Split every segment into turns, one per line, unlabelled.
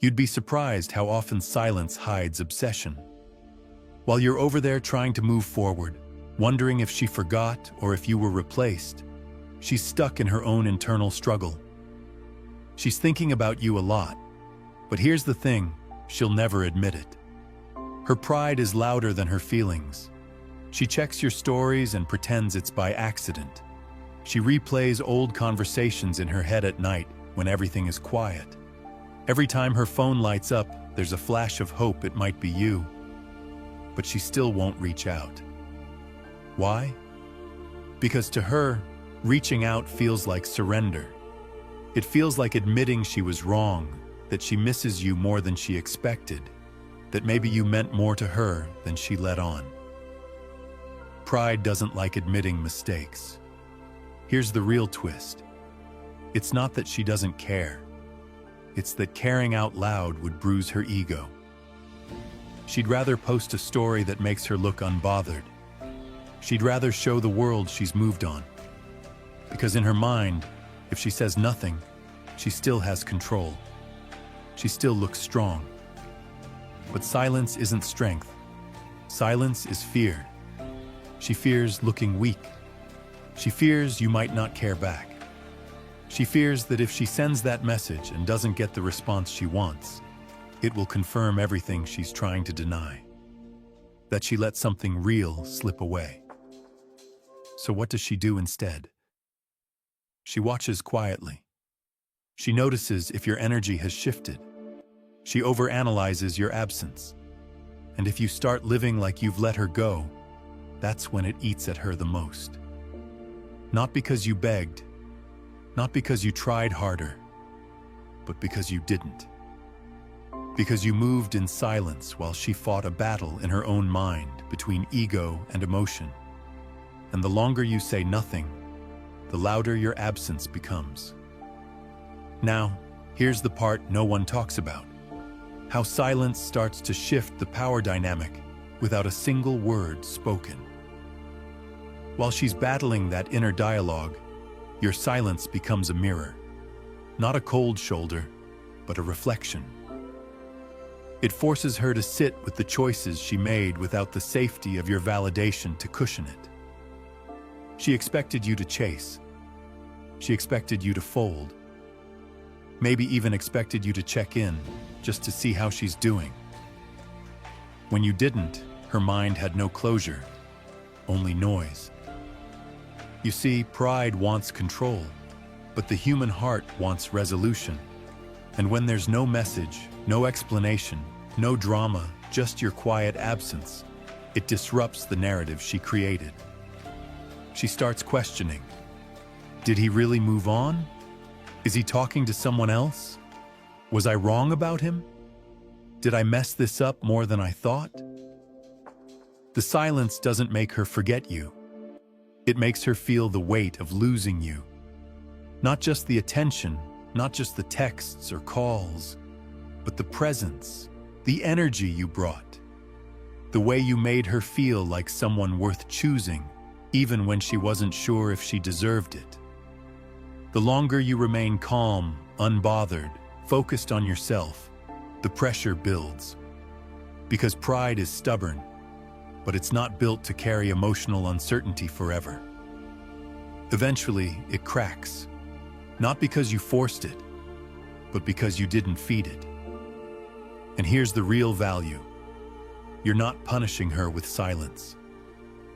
You'd be surprised how often silence hides obsession. While you're over there trying to move forward, wondering if she forgot or if you were replaced, she's stuck in her own internal struggle. She's thinking about you a lot, but here's the thing, she'll never admit it. Her pride is louder than her feelings. She checks your stories and pretends it's by accident. She replays old conversations in her head at night when everything is quiet. Every time her phone lights up, there's a flash of hope it might be you. But she still won't reach out. Why? Because to her, reaching out feels like surrender. It feels like admitting she was wrong, that she misses you more than she expected, that maybe you meant more to her than she let on. Pride doesn't like admitting mistakes. Here's the real twist. It's not that she doesn't care. It's that caring out loud would bruise her ego. She'd rather post a story that makes her look unbothered. She'd rather show the world she's moved on. Because in her mind, if she says nothing, she still has control. She still looks strong. But silence isn't strength. Silence is fear. She fears looking weak. She fears you might not care back. She fears that if she sends that message and doesn't get the response she wants, it will confirm everything she's trying to deny. That she let something real slip away. So what does she do instead? She watches quietly. She notices if your energy has shifted. She overanalyzes your absence. And if you start living like you've let her go, that's when it eats at her the most. Not because you begged, not because you tried harder, but because you didn't. Because you moved in silence while she fought a battle in her own mind between ego and emotion. And the longer you say nothing, the louder your absence becomes. Now, here's the part no one talks about. How silence starts to shift the power dynamic without a single word spoken. While she's battling that inner dialogue, your silence becomes a mirror. Not a cold shoulder, but a reflection. It forces her to sit with the choices she made without the safety of your validation to cushion it. She expected you to chase. She expected you to fold. Maybe even expected you to check in, just to see how she's doing. When you didn't, her mind had no closure, only noise. You see, pride wants control, but the human heart wants resolution. And when there's no message, no explanation, no drama, just your quiet absence, it disrupts the narrative she created. She starts questioning. Did he really move on? Is he talking to someone else? Was I wrong about him? Did I mess this up more than I thought? The silence doesn't make her forget you. It makes her feel the weight of losing you. Not just the attention, not just the texts or calls, but the presence, the energy you brought. The way you made her feel like someone worth choosing, even when she wasn't sure if she deserved it. The longer you remain calm, unbothered, focused on yourself, the pressure builds. Because pride is stubborn, but it's not built to carry emotional uncertainty forever. Eventually, it cracks. Not because you forced it, but because you didn't feed it. And here's the real value. You're not punishing her with silence.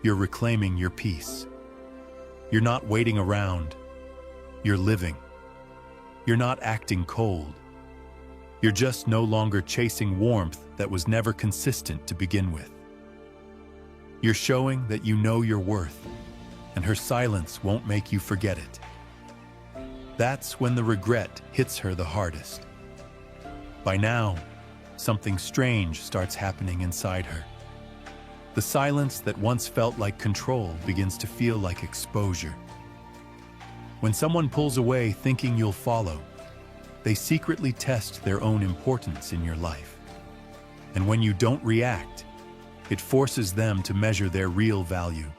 You're reclaiming your peace. You're not waiting around. You're living. You're not acting cold. You're just no longer chasing warmth that was never consistent to begin with. You're showing that you know your worth, and her silence won't make you forget it. That's when the regret hits her the hardest. By now, something strange starts happening inside her. The silence that once felt like control begins to feel like exposure. When someone pulls away thinking you'll follow, they secretly test their own importance in your life. And when you don't react, it forces them to measure their real value.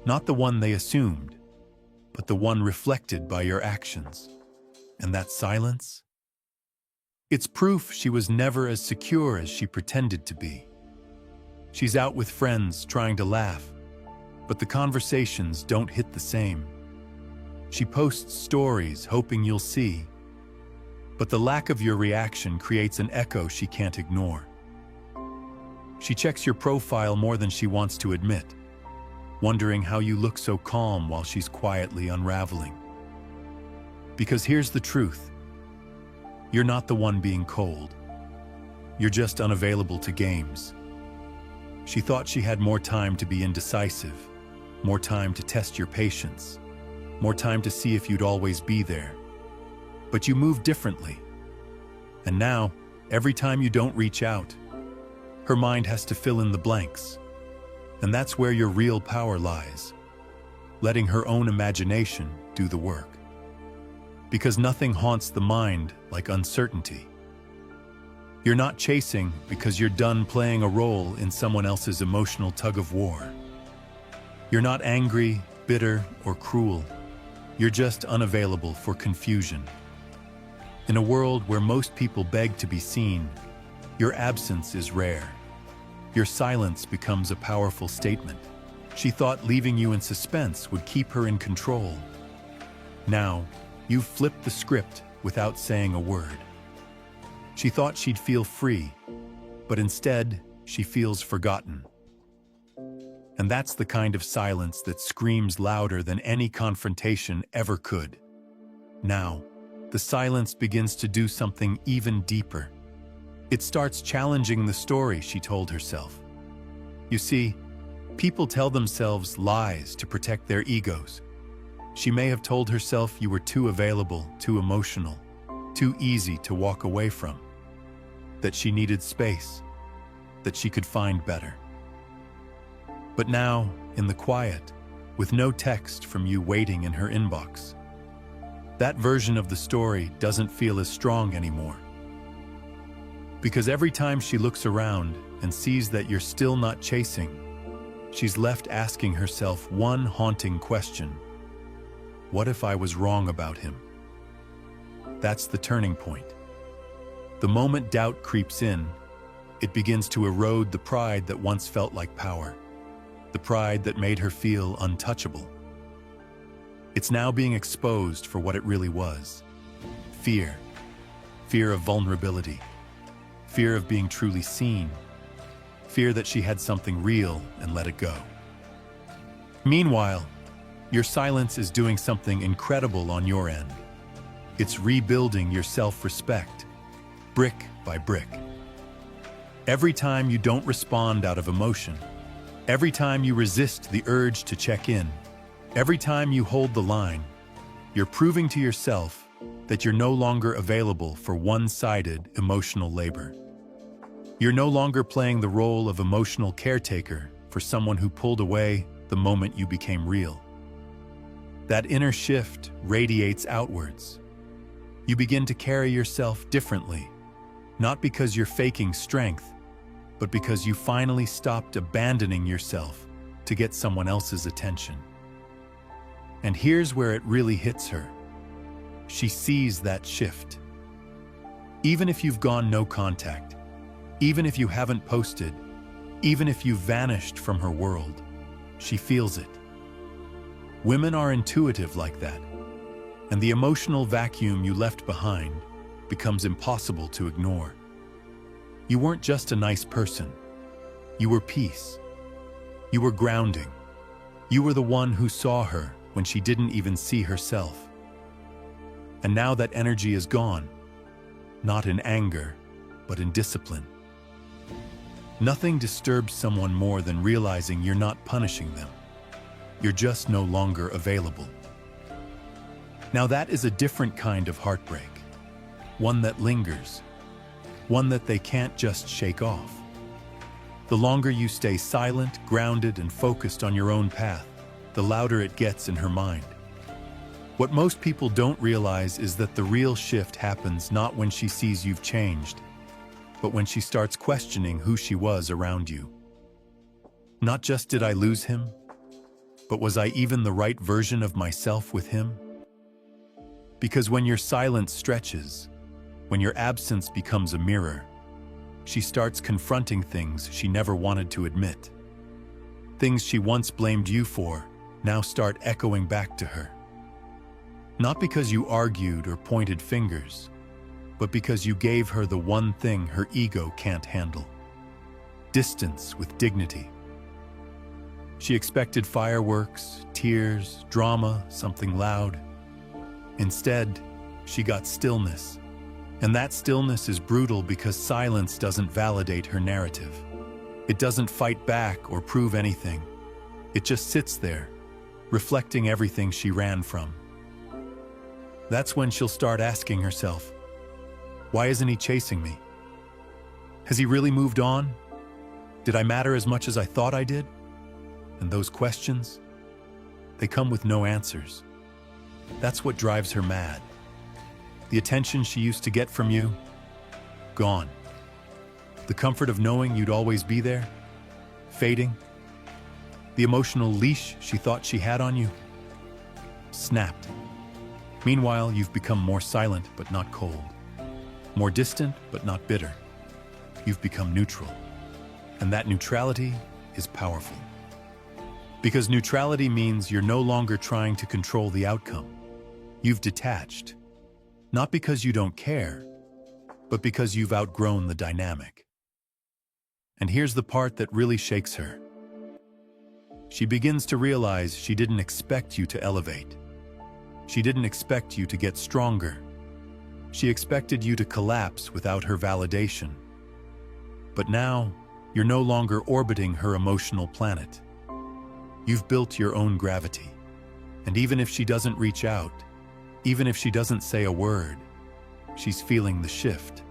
Not the one they assumed, but the one reflected by your actions. And that silence? It's proof she was never as secure as she pretended to be. She's out with friends trying to laugh, but the conversations don't hit the same. She posts stories hoping you'll see, but the lack of your reaction creates an echo she can't ignore. She checks your profile more than she wants to admit, wondering how you look so calm while she's quietly unraveling. Because here's the truth. You're not the one being cold. You're just unavailable to games. She thought she had more time to be indecisive, more time to test your patience, more time to see if you'd always be there. But you move differently. And now, every time you don't reach out, her mind has to fill in the blanks. And that's where your real power lies, letting her own imagination do the work. Because nothing haunts the mind like uncertainty. You're not chasing because you're done playing a role in someone else's emotional tug-of-war. You're not angry, bitter, or cruel. You're just unavailable for confusion. In a world where most people beg to be seen, your absence is rare. Your silence becomes a powerful statement. She thought leaving you in suspense would keep her in control. Now, you've flipped the script without saying a word. She thought she'd feel free, but instead, she feels forgotten. And that's the kind of silence that screams louder than any confrontation ever could. Now, the silence begins to do something even deeper. It starts challenging the story she told herself. You see, people tell themselves lies to protect their egos. She may have told herself you were too available, too emotional, too easy to walk away from, that she needed space, that she could find better. But now, in the quiet, with no text from you waiting in her inbox, that version of the story doesn't feel as strong anymore. Because every time she looks around and sees that you're still not chasing, she's left asking herself one haunting question. What if I was wrong about him? That's the turning point. The moment doubt creeps in, it begins to erode the pride that once felt like power, the pride that made her feel untouchable. It's now being exposed for what it really was. Fear. Fear of vulnerability. Fear of being truly seen. Fear that she had something real and let it go. Meanwhile, your silence is doing something incredible on your end. It's rebuilding your self-respect, brick by brick. Every time you don't respond out of emotion, every time you resist the urge to check in, every time you hold the line, you're proving to yourself that you're no longer available for one-sided emotional labor. You're no longer playing the role of emotional caretaker for someone who pulled away the moment you became real. That inner shift radiates outwards. You begin to carry yourself differently, not because you're faking strength, but because you finally stopped abandoning yourself to get someone else's attention. And here's where it really hits her. She sees that shift. Even if you've gone no contact, even if you haven't posted, even if you've vanished from her world, she feels it. Women are intuitive like that, and the emotional vacuum you left behind becomes impossible to ignore. You weren't just a nice person. You were peace. You were grounding. You were the one who saw her when she didn't even see herself. And now that energy is gone, not in anger, but in discipline. Nothing disturbs someone more than realizing you're not punishing them. You're just no longer available. Now that is a different kind of heartbreak, one that lingers, one that they can't just shake off. The longer you stay silent, grounded, and focused on your own path, the louder it gets in her mind. What most people don't realize is that the real shift happens not when she sees you've changed, but when she starts questioning who she was around you. Not just did I lose him, but was I even the right version of myself with him? Because when your silence stretches, When your absence becomes a mirror, she starts confronting things she never wanted to admit. Things she once blamed you for now start echoing back to her. Not because you argued or pointed fingers, but because you gave her the one thing her ego can't handle: distance with dignity. She expected fireworks, tears, drama, something loud. Instead, she got stillness. And that stillness is brutal because silence doesn't validate her narrative. It doesn't fight back or prove anything. It just sits there, reflecting everything she ran from. That's when she'll start asking herself, why isn't he chasing me? Has he really moved on? Did I matter as much as I thought I did? And those questions, they come with no answers. That's what drives her mad. The attention she used to get from you, gone. The comfort of knowing you'd always be there, fading. The emotional leash she thought she had on you, snapped. Meanwhile, you've become more silent but not cold, more distant but not bitter. You've become neutral, and that neutrality is powerful. Because neutrality means you're no longer trying to control the outcome. You've detached. Not because you don't care, but because you've outgrown the dynamic. And here's the part that really shakes her. She begins to realize she didn't expect you to elevate. She didn't expect you to get stronger. She expected you to collapse without her validation. But now, you're no longer orbiting her emotional planet. You've built your own gravity. And even if she doesn't reach out, even if she doesn't say a word, she's feeling the shift.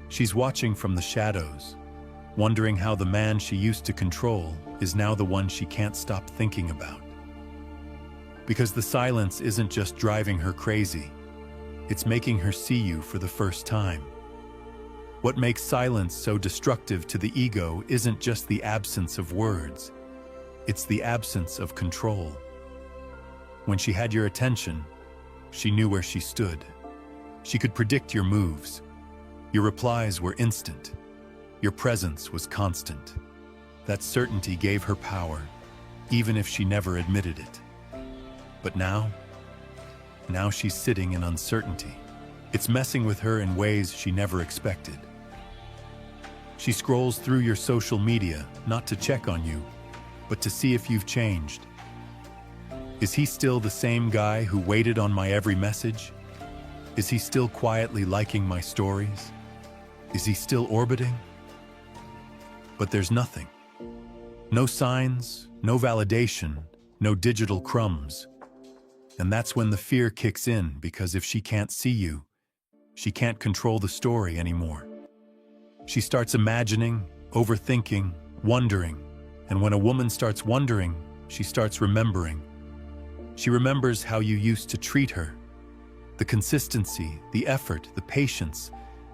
She's watching from the shadows, wondering how the man she used to control is now the one she can't stop thinking about. Because the silence isn't just driving her crazy, it's making her see you for the first time. What makes silence so destructive to the ego isn't just the absence of words, it's the absence of control. When she had your attention, she knew where she stood. She could predict your moves. Your replies were instant. Your presence was constant. That certainty gave her power, even if she never admitted it. But now she's sitting in uncertainty. It's messing with her in ways she never expected. She scrolls through your social media, not to check on you, but to see if you've changed. Is he still the same guy who waited on my every message? Is he still quietly liking my stories? Is he still orbiting? But there's nothing. No signs, no validation, no digital crumbs. And that's when the fear kicks in, because if she can't see you, she can't control the story anymore. She starts imagining, overthinking, wondering. And when a woman starts wondering, she starts remembering. She remembers how you used to treat her. The consistency, the effort, the patience,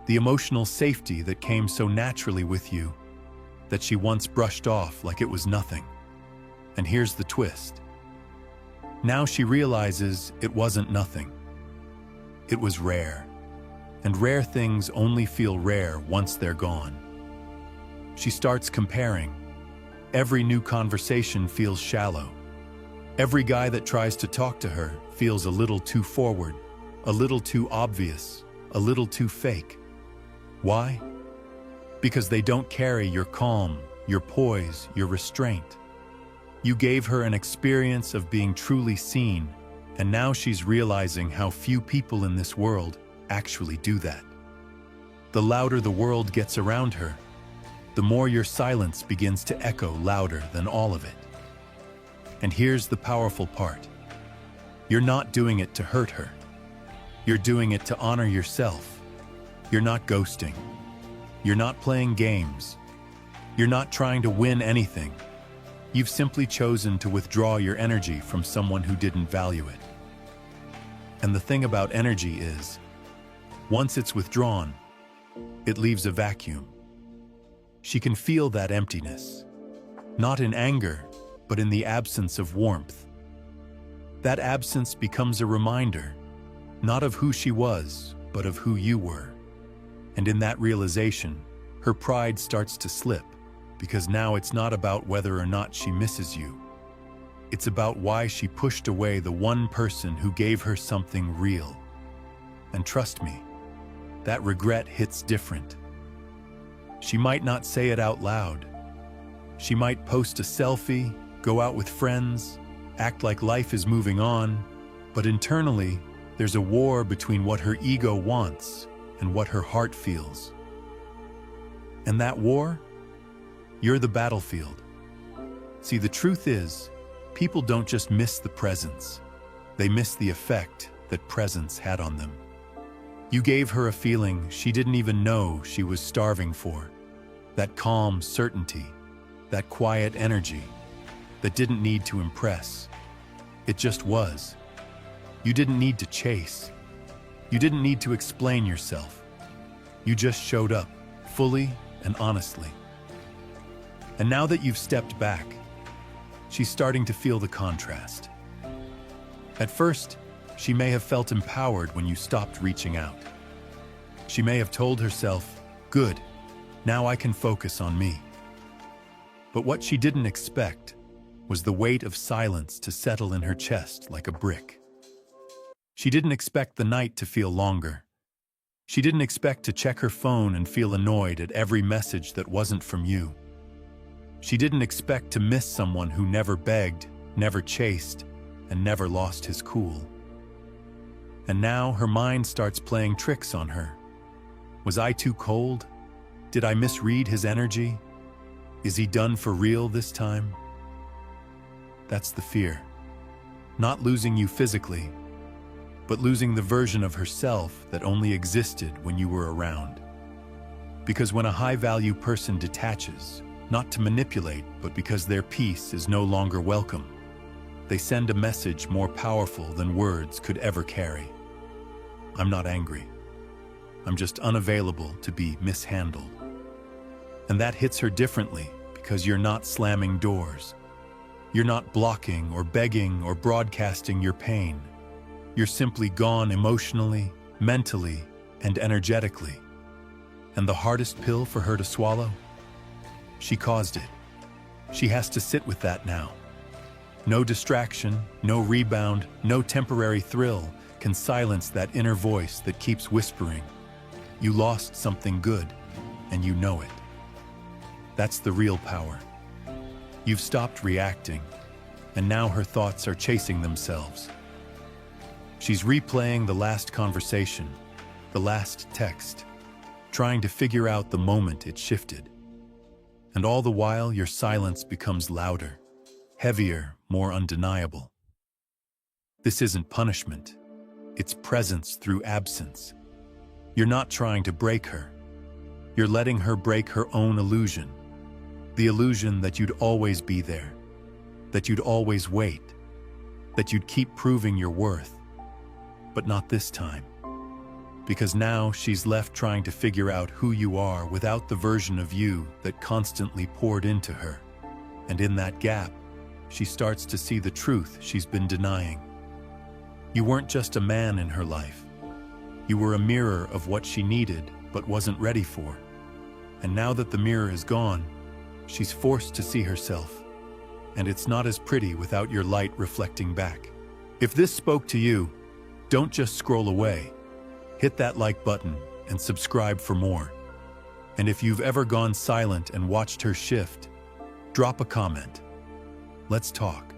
the emotional safety that came so naturally with you, that she once brushed off like it was nothing. And here's the twist. Now she realizes it wasn't nothing. It was rare. And rare things only feel rare once they're gone. She starts comparing. Every new conversation feels shallow. Every guy that tries to talk to her feels a little too forward, a little too obvious, a little too fake. Why? Because they don't carry your calm, your poise, your restraint. You gave her an experience of being truly seen, and now she's realizing how few people in this world actually do that. The louder the world gets around her, the more your silence begins to echo louder than all of it. And here's the powerful part. You're not doing it to hurt her. You're doing it to honor yourself. You're not ghosting. You're not playing games. You're not trying to win anything. You've simply chosen to withdraw your energy from someone who didn't value it. And the thing about energy is, once it's withdrawn, it leaves a vacuum. She can feel that emptiness, not in anger, but in the absence of warmth. That absence becomes a reminder, not of who she was, but of who you were. And in that realization, her pride starts to slip, because now it's not about whether or not she misses you. It's about why she pushed away the one person who gave her something real. And trust me, that regret hits different. She might not say it out loud. She might post a selfie, go out with friends, act like life is moving on, but internally, there's a war between what her ego wants and what her heart feels. And that war? You're the battlefield. See, the truth is, people don't just miss the presence. They miss the effect that presence had on them. You gave her a feeling she didn't even know she was starving for. That calm certainty, that quiet energy, that didn't need to impress. It just was. You didn't need to chase. You didn't need to explain yourself. You just showed up, fully and honestly. And now that you've stepped back, she's starting to feel the contrast. At first, she may have felt empowered when you stopped reaching out. She may have told herself, "Good, now I can focus on me." But what she didn't expect was the weight of silence to settle in her chest like a brick. She didn't expect the night to feel longer. She didn't expect to check her phone and feel annoyed at every message that wasn't from you. She didn't expect to miss someone who never begged, never chased, and never lost his cool. And now her mind starts playing tricks on her. Was I too cold? Did I misread his energy? Is he done for real this time? That's the fear. Not losing you physically, but losing the version of herself that only existed when you were around. Because when a high-value person detaches, not to manipulate, but because their peace is no longer welcome, they send a message more powerful than words could ever carry. I'm not angry. I'm just unavailable to be mishandled. And that hits her differently because you're not slamming doors. You're not blocking or begging or broadcasting your pain. You're simply gone emotionally, mentally, and energetically. And the hardest pill for her to swallow? She caused it. She has to sit with that now. No distraction, no rebound, no temporary thrill can silence that inner voice that keeps whispering, "You lost something good, and you know it." That's the real power. You've stopped reacting, and now her thoughts are chasing themselves. She's replaying the last conversation, the last text, trying to figure out the moment it shifted. And all the while, your silence becomes louder, heavier, more undeniable. This isn't punishment. It's presence through absence. You're not trying to break her. You're letting her break her own illusion. The illusion that you'd always be there, that you'd always wait, that you'd keep proving your worth. But not this time. Because now she's left trying to figure out who you are without the version of you that constantly poured into her. And in that gap, she starts to see the truth she's been denying. You weren't just a man in her life. You were a mirror of what she needed but wasn't ready for. And now that the mirror is gone, she's forced to see herself. And it's not as pretty without your light reflecting back. If this spoke to you, don't just scroll away. Hit that like button and subscribe for more. And if you've ever gone silent and watched her shift, drop a comment. Let's talk.